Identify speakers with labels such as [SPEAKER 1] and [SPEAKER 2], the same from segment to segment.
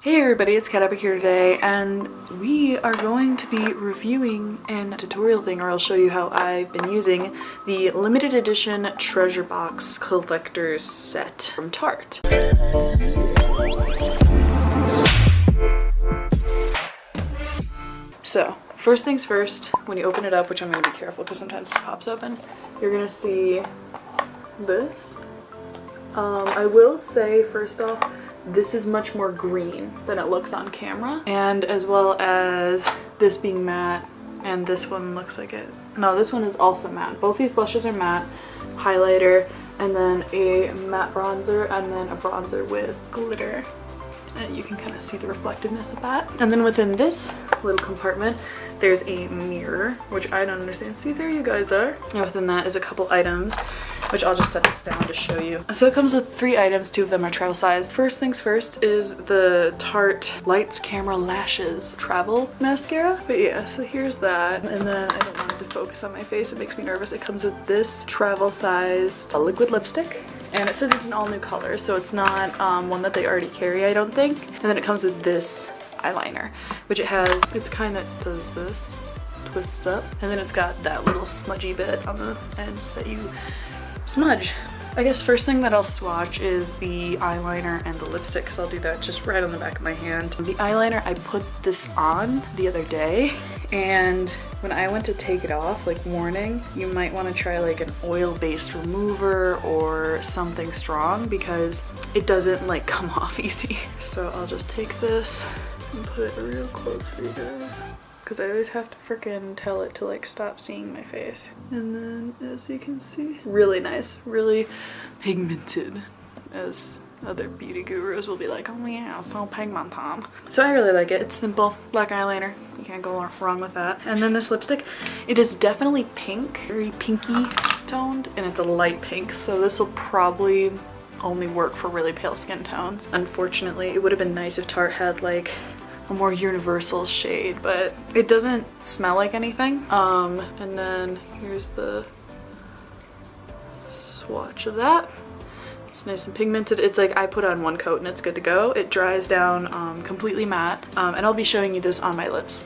[SPEAKER 1] Hey everybody, it's Kat Epic here today, and we are going to be reviewing a tutorial thing, or I'll show you how I've been using the limited edition Treasure Box collector's set from Tarte. So, first things first, when you open it up, which I'm going to be careful because sometimes this pops open, you're going to see this. I will say, first off, this is much more green than it looks on camera, and as well as this being matte, and this one looks like it. No, this one is also matte. Both these blushes are matte, highlighter, and then a matte bronzer, and then a bronzer with glitter. And you can kind of see the reflectiveness of that. And then within this little compartment, there's a mirror, which I don't understand. See, there you guys are. And within that is a couple items, which I'll just set this down to show you. So it comes with 3 items, 2 of them are travel size. First things first is the Tarte Lights Camera Lashes Travel Mascara. But yeah, so here's that. And then I don't want it to focus on my face, it makes me nervous. It comes with this travel sized liquid lipstick. And it says it's an all new color, so it's not one that they already carry, I don't think. And then it comes with this eyeliner, which it has, it's kind that does this, twists up. And then it's got that little smudgy bit on the end that you smudge. I guess first thing that I'll swatch is the eyeliner and the lipstick, because I'll do that just right on the back of my hand. The eyeliner, I put this on the other day, and when I went to take it off, like warning, you might want to try like an oil-based remover or something strong because it doesn't like come off easy. So I'll just take this and put it real close for you guys, because I always have to freaking tell it to like stop seeing my face. And then as you can see, really nice, really pigmented, as other beauty gurus will be like, oh yeah, it's all pigmented. So I really like it. It's simple, black eyeliner, you can't go wrong with that. And then this lipstick, it is definitely pink, very pinky toned, and it's a light pink, so this will probably only work for really pale skin tones. Unfortunately, it would have been nice if Tarte had like a more universal shade, but it doesn't smell like anything. And then here's the swatch of that. It's nice and pigmented. It's like I put on one coat and it's good to go. It dries down completely matte, and I'll be showing you this on my lips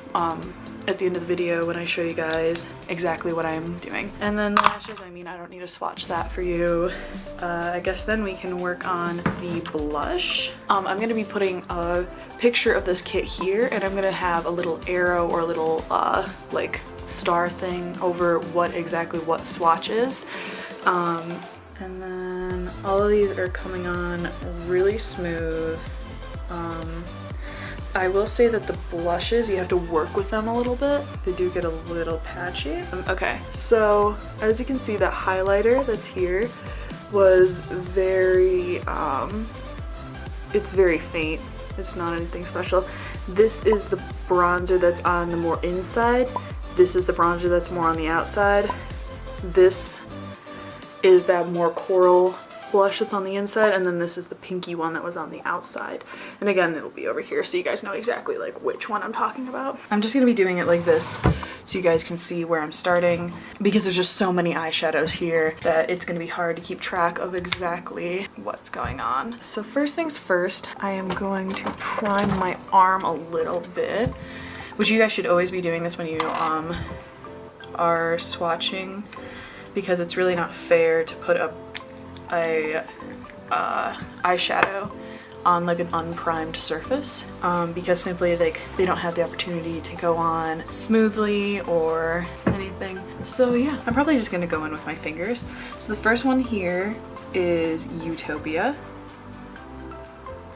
[SPEAKER 1] at the end of the video when I show you guys exactly what I'm doing. And then the lashes, I mean, I don't need to swatch that for you. I guess then we can work on the blush. I'm gonna be putting a picture of this kit here, and I'm gonna have a little arrow or a little like star thing over what swatch is. And then all of these are coming on really smooth. I will say that the blushes, you have to work with them a little bit. They do get a little patchy. Okay, so as you can see, that highlighter that's here was very, it's very faint. It's not anything special. This is the bronzer that's on the more inside. This is the bronzer that's more on the outside. This is that more coral blush that's on the inside, and then this is the pinky one that was on the outside. And again, it'll be over here so you guys know exactly like which one I'm talking about. I'm just gonna be doing it like this so you guys can see where I'm starting, because there's just so many eyeshadows here that it's gonna be hard to keep track of exactly what's going on. So first things first, I am going to prime my arm a little bit, which you guys should always be doing this when you are swatching, because it's really not fair to put a eyeshadow on like an unprimed surface, because simply they don't have the opportunity to go on smoothly or anything. So yeah, I'm probably just gonna go in with my fingers. So the first one here is Utopia,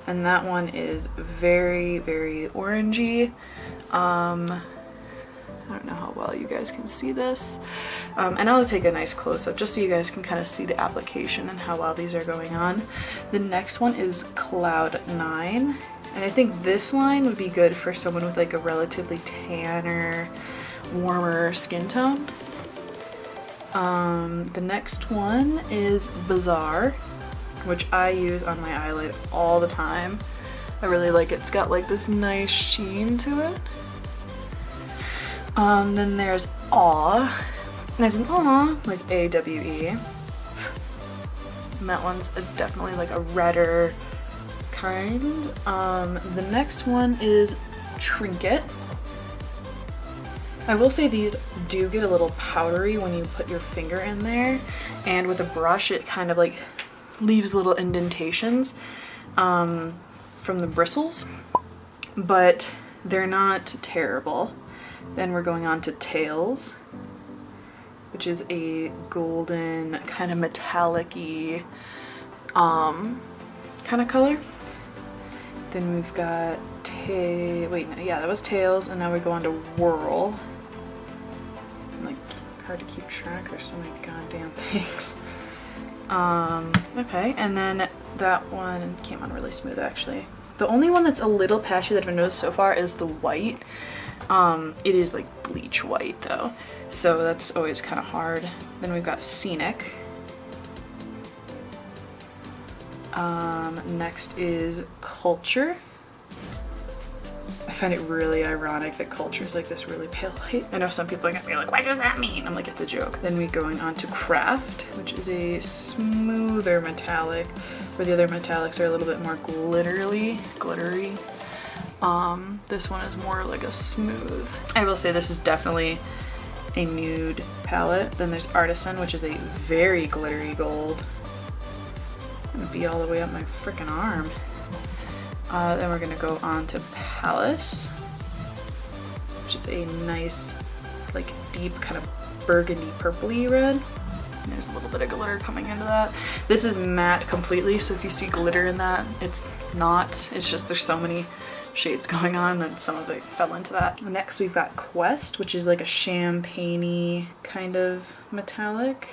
[SPEAKER 1] and that one is very, very orangey. I don't know how well you guys can see this. And I'll take a nice close-up just so you guys can kind of see the application and how well these are going on. The next one is Cloud 9. And I think this line would be good for someone with like a relatively tanner, warmer skin tone. The next one is Bazaar, which I use on my eyelid all the time. I really like it. It's got like this nice sheen to it. Then there's Awe, as in aw, like A-W-E. And that one's definitely like a redder kind. The next one is Trinket. I will say these do get a little powdery when you put your finger in there, and with a brush it kind of like leaves little indentations from the bristles, but they're not terrible. Then we're going on to Tails, which is a golden kind of metallic-y kind of color. Then we've got that was Tails, and now we go on to Whirl. Like, hard to keep track, there's so many goddamn things. Okay, and then that one came on really smooth actually. The only one that's a little patchy that I've noticed so far is the white. It is like bleach white though, so that's always kind of hard. Then we've got Scenic. Next is Culture. I find it really ironic that Culture is like this really pale light. I know some people are gonna be like, what does that mean? I'm like, it's a joke. Then we're going on to Craft, which is a smoother metallic, where the other metallics are a little bit more glittery. This one is more like a smooth. I will say this is definitely a nude palette. Then there's Artisan, which is a very glittery gold. It's gonna be all the way up my freaking arm. Then we're gonna go on to Palace, which is a nice, like deep kind of burgundy purpley red. And there's a little bit of glitter coming into that. This is matte completely, so if you see glitter in that, it's not. It's just there's so many shades going on that some of it fell into that. Next we've got Quest, which is like a champagne-y kind of metallic.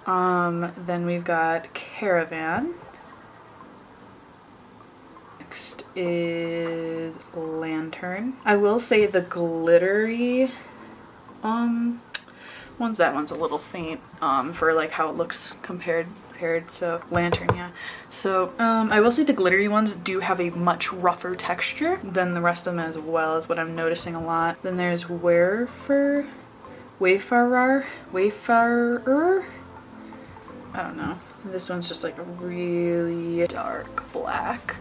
[SPEAKER 1] Then we've got Caravan. Next is Lantern. I will say the glittery that one's a little faint for like how it looks compared, so Lantern, yeah. So I will say the glittery ones do have a much rougher texture than the rest of them as well, is what I'm noticing a lot. Then there's Wayfarer. I don't know. This one's just like a really dark black.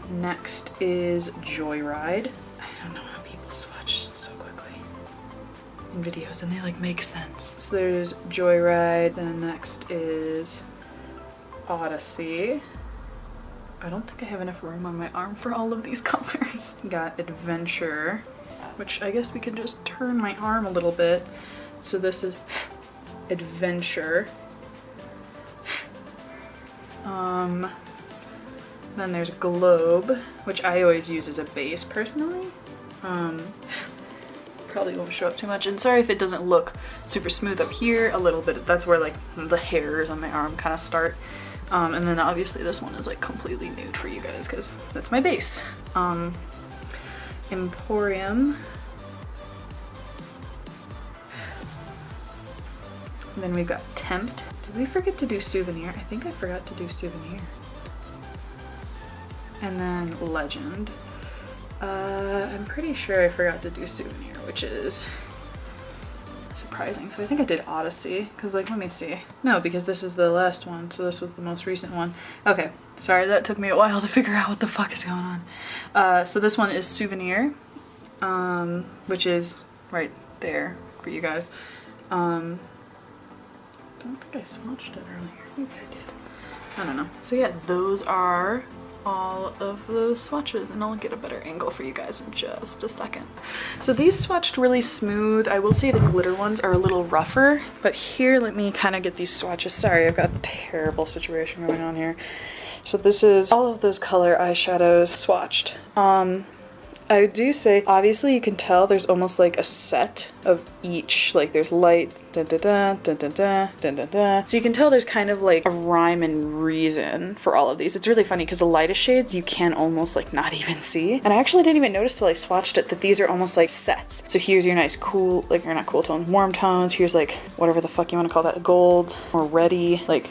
[SPEAKER 1] Next is Joyride. I don't know how people swatch so quickly in videos and they like make sense. So there's Joyride, then next is Odyssey. I don't think I have enough room on my arm for all of these colors. Got Adventure, which I guess we can just turn my arm a little bit. So this is Adventure. Then there's Globe, which I always use as a base personally. Probably won't show up too much, and sorry if it doesn't look super smooth up here. A little bit, that's where like the hairs on my arm kind of start. And then obviously this one is like completely nude for you guys because that's my base. Emporium. And then we've got Tempt. Did we forget to do Souvenir? I think I forgot to do Souvenir. And then Legend. I'm pretty sure I forgot to do Souvenir, which is surprising. So I think I did Odyssey, because like, let me see. No, because this is the last one, so this was the most recent one. Okay, sorry, that took me a while to figure out what the fuck is going on. So this one is Souvenir, which is right there for you guys. I don't think I swatched it earlier. Maybe I did. I don't know. So yeah, those are all of those swatches, and I'll get a better angle for you guys in just a second. So these swatched really smooth. I will say the glitter ones are a little rougher, but here, let me kind of get these swatches. Sorry, I've got a terrible situation going on here. So this is all of those color eyeshadows swatched. I do say, obviously you can tell there's almost like a set of each, like there's light, da da da, da da da, da da da. So you can tell there's kind of like a rhyme and reason for all of these. It's really funny because the lightest shades you can almost like not even see. And I actually didn't even notice till I swatched it that these are almost like sets. So here's your nice cool, like, or not cool tones, warm tones. Here's like whatever the fuck you want to call that, gold or reddy, like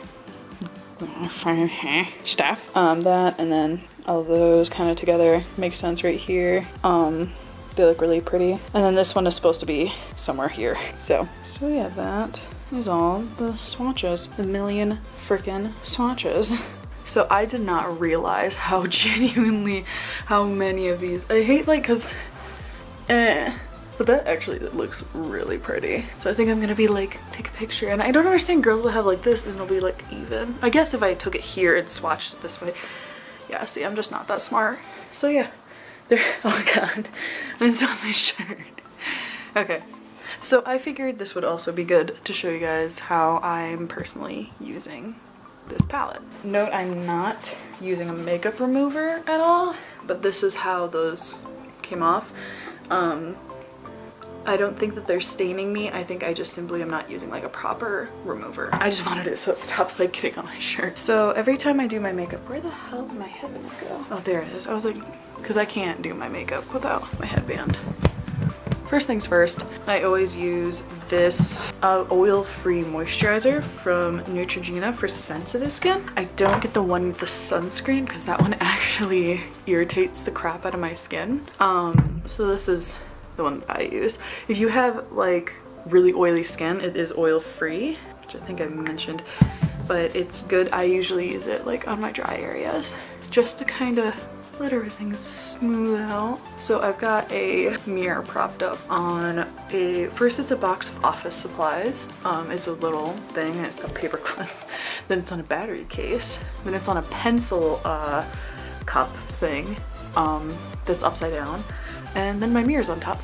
[SPEAKER 1] stuff. That, and then all of those kind of together makes sense right here. They look really pretty. And then this one is supposed to be somewhere here. So yeah, that is all the swatches. A million frickin' swatches. So I did not realize how genuinely, how many of these, I hate like, cause, but that actually looks really pretty. So I think I'm gonna be like, take a picture. And I don't understand, girls will have like this and it'll be like even. I guess if I took it here and swatched it this way. Yeah, see, I'm just not that smart. So yeah, there, oh God, it's on my shirt. Okay, so I figured this would also be good to show you guys how I'm personally using this palette. Note, I'm not using a makeup remover at all, but this is how those came off. I don't think that they're staining me. I think I just simply am not using like a proper remover. I just wanted it so it stops like getting on my shirt. So every time I do my makeup, where the hell is my headband go? Oh, there it is. I was like, because I can't do my makeup without my headband. First things first, I always use this oil-free moisturizer from Neutrogena for sensitive skin. I don't get the one with the sunscreen because that one actually irritates the crap out of my skin. So this is the one that I use. If you have like really oily skin, it is oil-free, which I think I mentioned, but it's good. I usually use it like on my dry areas just to kind of let everything smooth out. So I've got a mirror propped up on first it's a box of office supplies. It's a little thing and it's got paper clips. Then it's on a battery case. Then it's on a pencil cup thing that's upside down. And then my mirror's on top.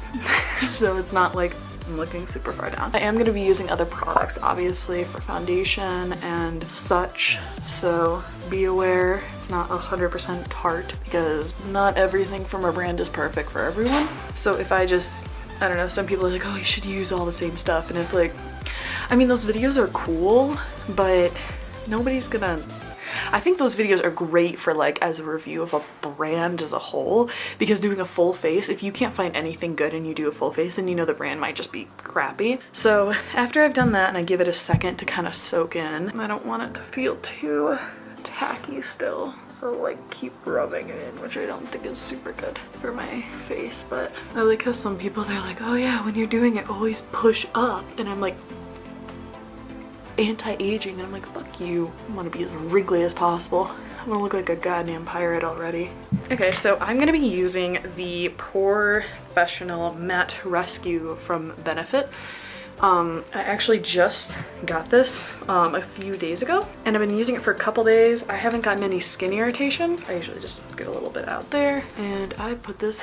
[SPEAKER 1] So it's not like I'm looking super far down. I am going to be using other products obviously for foundation and such, so be aware it's not 100% Tarte because not everything from a brand is perfect for everyone. So if I don't know, some people are like, oh, you should use all the same stuff, and it's like, I mean, those videos are cool, but nobody's gonna, I think those videos are great for like as a review of a brand as a whole, because doing a full face, if you can't find anything good and you do a full face, then you know the brand might just be crappy. So after I've done that and I give it a second to kind of soak in, I don't want it to feel too tacky still, so like keep rubbing it in, which I don't think is super good for my face. But I like how some people, they're like, oh yeah, when you're doing it always push up, and I'm like, anti-aging, and I'm like, fuck you, I want to be as wrinkly as possible. I want to look like a goddamn pirate already. Okay, so I'm going to be using the POREfessional Matte Rescue from Benefit. I actually just got this a few days ago, and I've been using it for a couple days. I haven't gotten any skin irritation. I usually just get a little bit out there, and I put this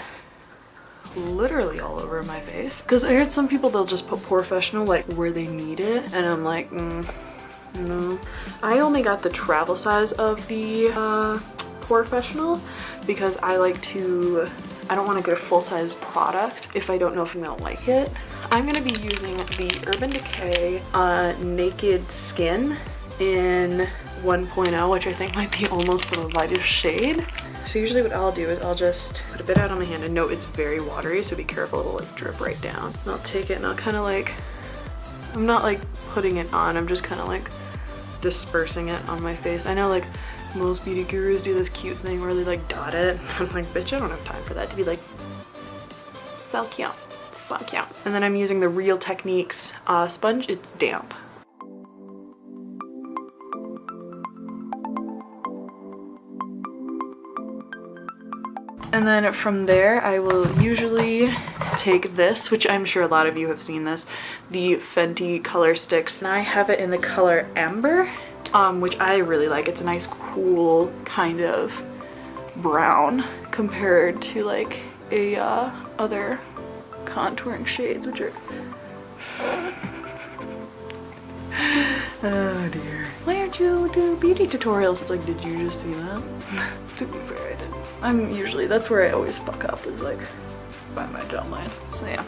[SPEAKER 1] literally all over my face, because I heard some people, they'll just put POREfessional like where they need it, and I'm like, no. I only got the travel size of the POREfessional because I like to, I don't want to get a full-size product if I don't know if I'm gonna like it. I'm gonna be using the Urban Decay Naked Skin in 1.0, which I think might be almost the lightest shade. So usually what I'll do is I'll just put a bit out on my hand, and note it's very watery, so be careful, it'll like drip right down. And I'll take it and I'll kind of like, I'm not like putting it on, I'm just kind of like dispersing it on my face. I know like most beauty gurus do this cute thing where they like dot it. I'm like, bitch, I don't have time for that to be like, so cute, so cute. And then I'm using the Real Techniques sponge, it's damp. And then from there, I will usually take this, which I'm sure a lot of you have seen this, the Fenty color sticks. And I have it in the color Amber, which I really like. It's a nice, cool kind of brown compared to like a other contouring shades, which are oh dear. Why aren't you do beauty tutorials? It's like, did you just see that? To be fair, I didn't. I'm usually, that's where I always fuck up, is like by my jawline. So yeah.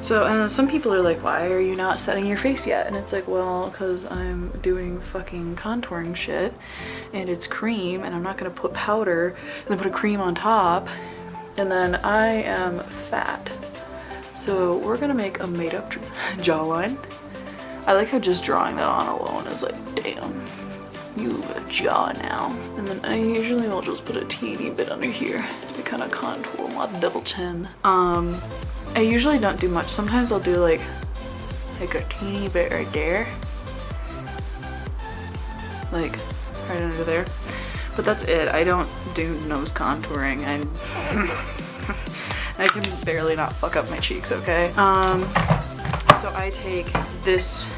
[SPEAKER 1] So some people are like, why are you not setting your face yet? And it's like, well, because I'm doing fucking contouring shit and it's cream, and I'm not gonna put powder and then put a cream on top, and then I am fat. So we're gonna make a made up jawline. I like how just drawing that on alone is like, damn, you have a jaw now. And then I usually will just put a teeny bit under here to kind of contour my double chin. I usually don't do much. Sometimes I'll do like a teeny bit right there. Like right under there. But that's it. I don't do nose contouring. I can barely not fuck up my cheeks, okay? So I take this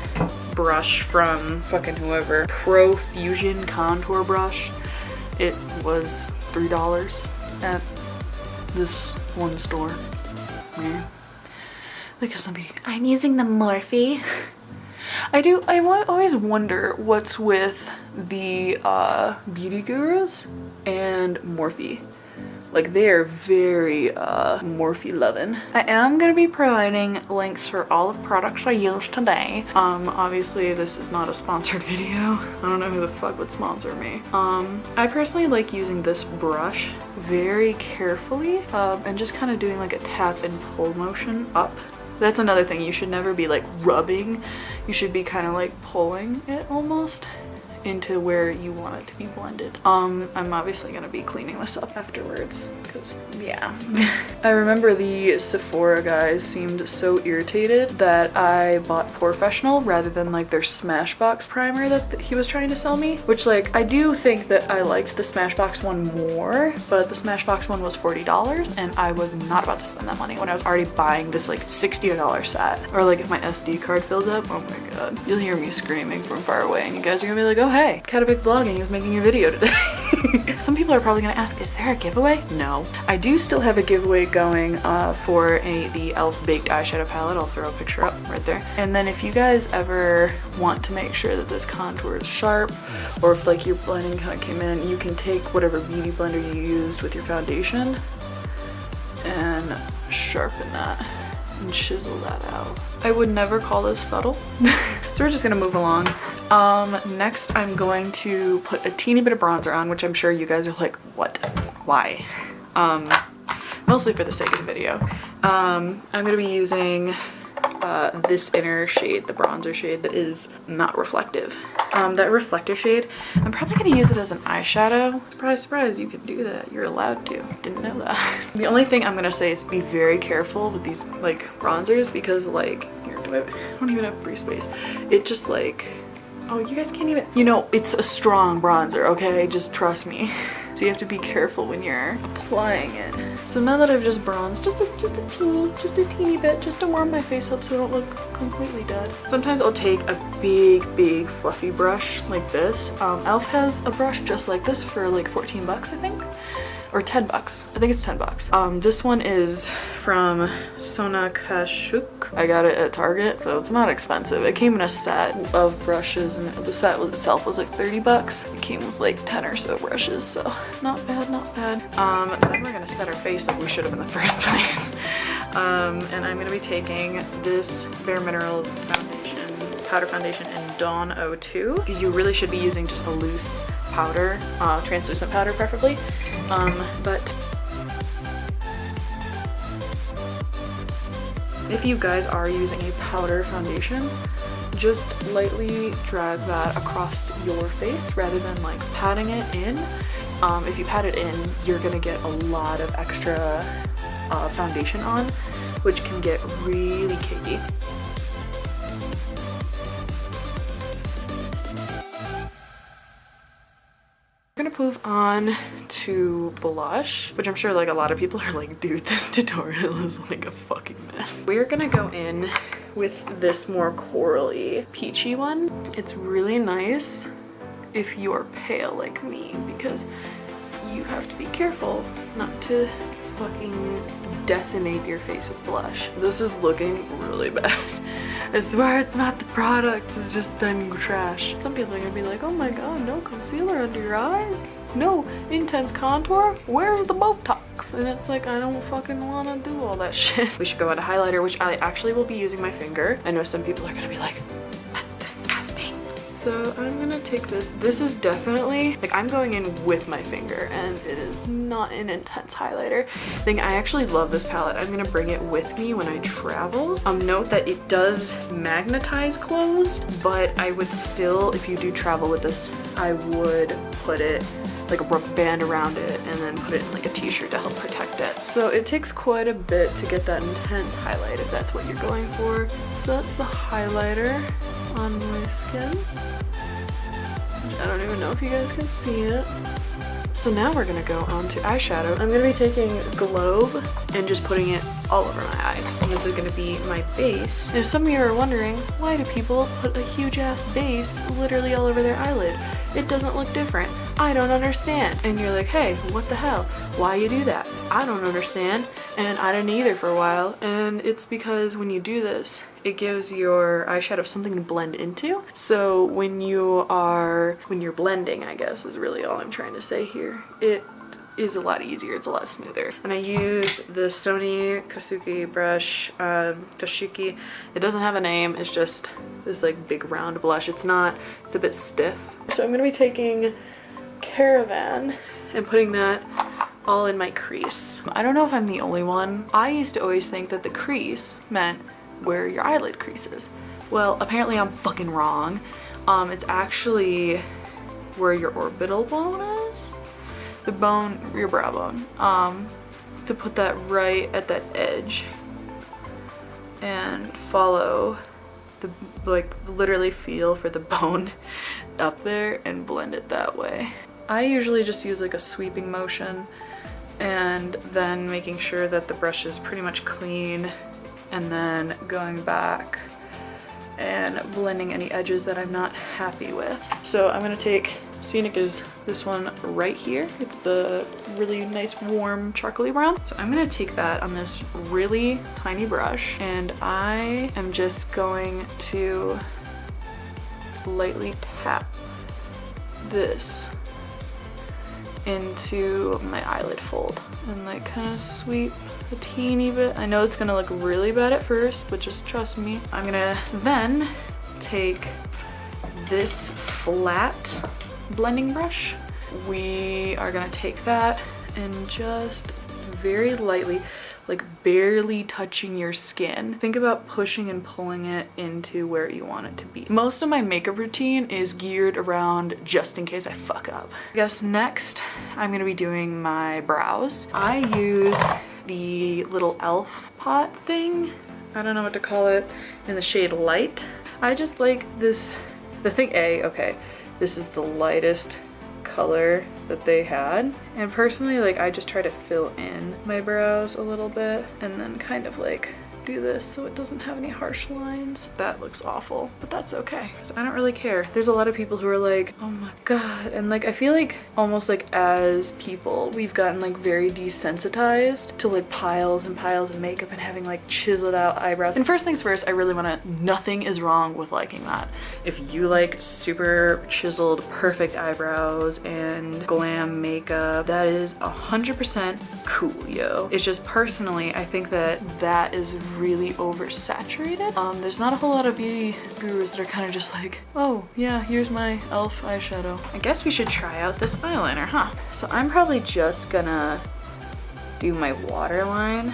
[SPEAKER 1] brush from fucking whoever. Pro Fusion contour brush. It was $3 at this one store. Yeah. Look at somebody. I'm using the Morphe. I always wonder what's with the beauty gurus and Morphe. Like, they are very Morphe loving. I am gonna be providing links for all the products I used today. Obviously this is not a sponsored video. I don't know who the fuck would sponsor me. I personally like using this brush very carefully and just kind of doing like a tap and pull motion up. That's another thing, you should never be like rubbing. You should be kind of like pulling it almost into where you want it to be blended. I'm obviously gonna be cleaning this up afterwards because yeah. I remember the Sephora guys seemed so irritated that I bought POREfessional rather than like their Smashbox primer that he was trying to sell me, which like I do think that I liked the Smashbox one more, but the Smashbox one was $40 and I was not about to spend that money when I was already buying this like $60 set. Or like if my SD card fills up, oh my god, you'll hear me screaming from far away and you guys are gonna be like, oh hey, Catabik Vlogging is making a video today. Some people are probably gonna ask, is there a giveaway? No. I do still have a giveaway going for the e.l.f. Baked Eyeshadow Palette. I'll throw a picture up right there. And then if you guys ever want to make sure that this contour is sharp, or if like your blending kind of came in, you can take whatever beauty blender you used with your foundation and sharpen that and chisel that out. I would never call this subtle. So we're just gonna move along. Next I'm going to put a teeny bit of bronzer on, which I'm sure you guys are like, what? Why? Mostly for the sake of the video. I'm gonna be using this inner shade, the bronzer shade that is not reflective. That reflective shade, I'm probably gonna use it as an eyeshadow. Surprise, surprise, you can do that. You're allowed to. Didn't know that. The only thing I'm gonna say is be very careful with these like bronzers because like, here, I don't even have free space. It just like, oh, you guys can't even, you know, it's a strong bronzer, okay? Just trust me. So you have to be careful when you're applying it. So now that I've just bronzed, just a teeny bit, just to warm my face up so I don't look completely dead. Sometimes I'll take a big fluffy brush like this. e.l.f. has a brush just like this for like 14 bucks, I think. Or 10 bucks. I think it's 10 bucks. This one is from Sonakashuk. I got it at Target, so it's not expensive. It came in a set of brushes and the set itself was like 30 bucks. It came with like 10 or so brushes, so not bad, not bad. Then we're gonna set our face up. We should have in the first place. And I'm gonna be taking this Bare Minerals foundation, powder foundation in Dawn 02. You really should be using just a loose powder, translucent powder preferably, but if you guys are using a powder foundation, just lightly drag that across your face rather than like patting it in. If you pat it in, you're gonna get a lot of extra foundation on, which can get really cakey. We're gonna move on to blush, which I'm sure like a lot of people are like, dude, this tutorial is like a fucking mess. We're gonna go in with this more corally peachy one. It's really nice if you are pale like me because you have to be careful not to fucking decimate your face with blush. This is looking really bad. I swear it's not the product, it's just I'm trash. Some people are gonna be like, oh my god, no concealer under your eyes? No intense contour? Where's the Botox? And it's like, I don't fucking wanna do all that shit. We should go on a highlighter, which I actually will be using my finger. I know some people are gonna be like, that's disgusting. So I'm gonna take this. This is definitely, like I'm going in with my finger and it is not an intense highlighter thing. I actually love this palette. I'm gonna bring it with me when I travel. Note that it does magnetize closed, but I would still, if you do travel with this, I would put it like a rubber band around it and then put it in like a t-shirt to help protect it. So it takes quite a bit to get that intense highlight if that's what you're going for. So that's the highlighter on my skin. I don't even know if you guys can see it. So now we're gonna go on to eyeshadow. I'm gonna be taking Globe and just putting it all over my eyes. And this is gonna be my base. If some of you are wondering, why do people put a huge ass base literally all over their eyelid? It doesn't look different. I don't understand. And you're like, hey, what the hell? Why you do that? I don't understand. And I didn't either for a while. And it's because when you do this, it gives your eyeshadow something to blend into. So when you're blending, I guess is really all I'm trying to say here, it is a lot easier, it's a lot smoother. And I used the Sony Kasuki brush, Kashiki. It doesn't have a name, it's just this like big round blush. It's a bit stiff. So I'm gonna be taking Caravan and putting that all in my crease. I don't know if I'm the only one. I used to always think that the crease meant where your eyelid crease is. Well, apparently I'm fucking wrong. It's actually where your orbital bone is. The bone, your brow bone. To put that right at that edge and follow the, like, literally feel for the bone up there and blend it that way. I usually just use like a sweeping motion and then making sure that the brush is pretty much clean, and then going back and blending any edges that I'm not happy with. So I'm gonna take, Scenic is this one right here. It's the really nice warm chocolatey brown. So I'm gonna take that on this really tiny brush, and I am just going to lightly tap this into my eyelid fold and like kind of sweep a teeny bit. I know it's gonna look really bad at first, but just trust me. I'm gonna then take this flat blending brush. We are gonna take that and just very lightly, like barely touching your skin. Think about pushing and pulling it into where you want it to be. Most of my makeup routine is geared around just in case I fuck up. I guess next I'm gonna be doing my brows. I use the little elf pot thing. I don't know what to call it, in the shade Light. I just like this, okay, this is the lightest color that they had, and personally, like, I just try to fill in my brows a little bit and then kind of like do this so it doesn't have any harsh lines. That looks awful, but that's okay, because I don't really care. There's a lot of people who are like, oh my god, and like I feel like almost like as people we've gotten like very desensitized to like piles and piles of makeup and having like chiseled out eyebrows. And first things first, I really want to, nothing is wrong with liking that. If you like super chiseled perfect eyebrows and glam makeup, that is 100% cool, yo. It's just personally I think that that is really oversaturated. There's not a whole lot of beauty gurus that are kind of just like, oh yeah, here's my elf eyeshadow. I guess we should try out this eyeliner, huh? So I'm probably just gonna do my waterline,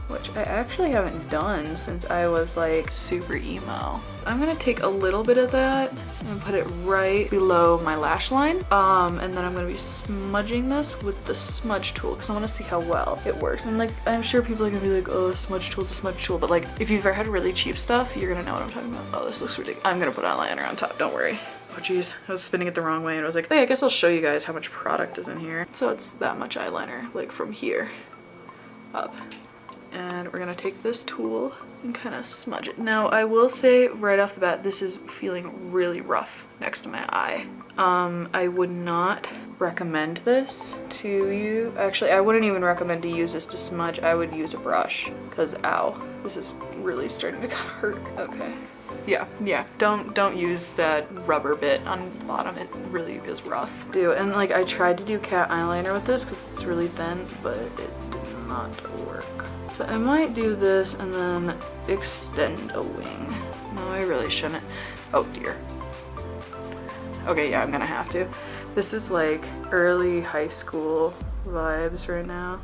[SPEAKER 1] which I actually haven't done since I was like super emo. I'm gonna take a little bit of that and put it right below my lash line. And then I'm gonna be smudging this with the smudge tool because I wanna see how well it works. And like, I'm sure people are gonna be like, oh, smudge tool's a smudge tool. But like, if you've ever had really cheap stuff, you're gonna know what I'm talking about. Oh, this looks ridiculous. I'm gonna put eyeliner on top, don't worry. Oh geez, I was spinning it the wrong way and I was like, hey, I guess I'll show you guys how much product is in here. So it's that much eyeliner, like from here up. And we're gonna take this tool and kind of smudge it. Now, I will say right off the bat, this is feeling really rough next to my eye. I would not recommend this to you. Actually, I wouldn't even recommend to use this to smudge. I would use a brush, because ow, this is really starting to hurt. Okay. Yeah, don't use that rubber bit on the bottom. It really is rough. And like, I tried to do cat eyeliner with this because it's really thin, but it did not work. So I might do this and then extend a wing. No, I really shouldn't. Oh dear. Okay, yeah, I'm gonna have to. This is like early high school vibes right now.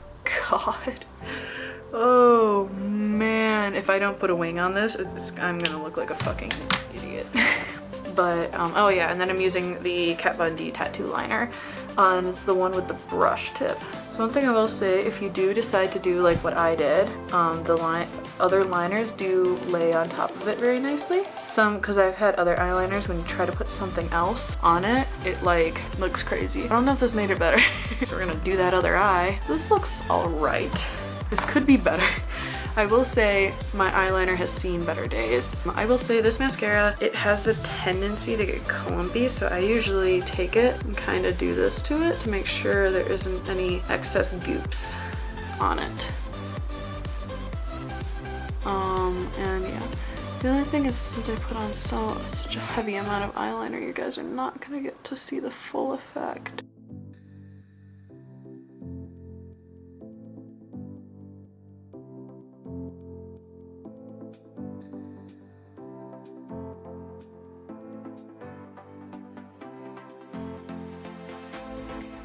[SPEAKER 1] God. Oh man, if I don't put a wing on this, I'm gonna look like a fucking idiot. But, oh yeah, and then I'm using the Kat Von D tattoo liner. And it's the one with the brush tip. So One thing I will say, if you do decide to do like what I did, other liners do lay on top of it very nicely. Because I've had other eyeliners, when you try to put something else on it, it like looks crazy. I don't know if this made it better. So we're gonna do that other eye. This looks all right. This could be better. I will say my eyeliner has seen better days. I will say this mascara, it has the tendency to get clumpy, so I usually take it and kind of do this to it to make sure there isn't any excess goops on it. And yeah. The only thing is, since I put on such a heavy amount of eyeliner, you guys are not gonna get to see the full effect.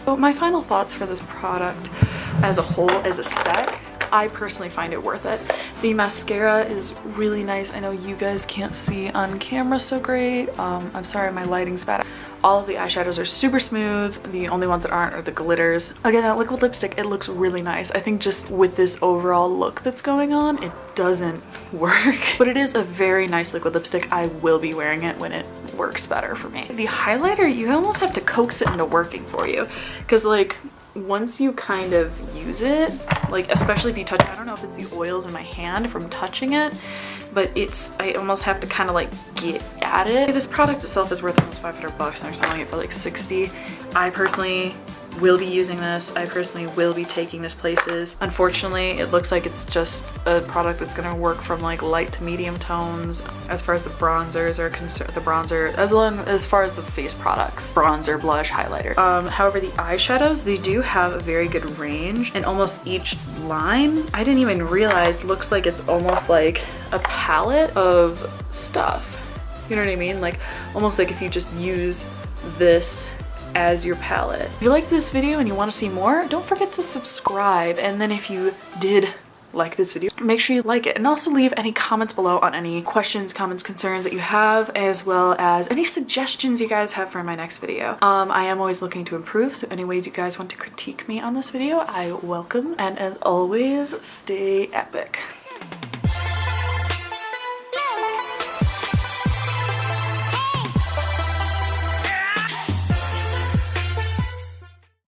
[SPEAKER 1] So my final thoughts for this product as a whole, as a set, I personally find it worth it. The mascara is really nice. I know you guys can't see on camera so great. I'm sorry, my lighting's bad. All of the eyeshadows are super smooth. The only ones that aren't are the glitters. Again, that liquid lipstick, it looks really nice. I think just with this overall look that's going on, it doesn't work. But it is a very nice liquid lipstick. I will be wearing it when it works better for me. The highlighter, you almost have to coax it into working for you. Because like, once you kind of use it, like especially if you touch, I don't know if it's the oils in my hand from touching it, but I almost have to kind of like get at it. This product itself is worth almost 500 bucks and they're selling it for like 60. I personally will be using this. I personally will be taking this places. Unfortunately, it looks like it's just a product that's gonna work from like light to medium tones as far as the bronzers are concerned, as far as the face products, bronzer, blush, highlighter. However, the eyeshadows, they do have a very good range, and almost each line, I didn't even realize, looks like it's almost like a palette of stuff. You know what I mean? Like almost like if you just use this as your palette. If you like this video and you want to see more, don't forget to subscribe. And then if you did like this video, make sure you like it, and also leave any comments below on any questions, comments, concerns that you have, as well as any suggestions you guys have for my next video. I am always looking to improve, so any ways you guys want to critique me on this video, I welcome. And as always, stay epic.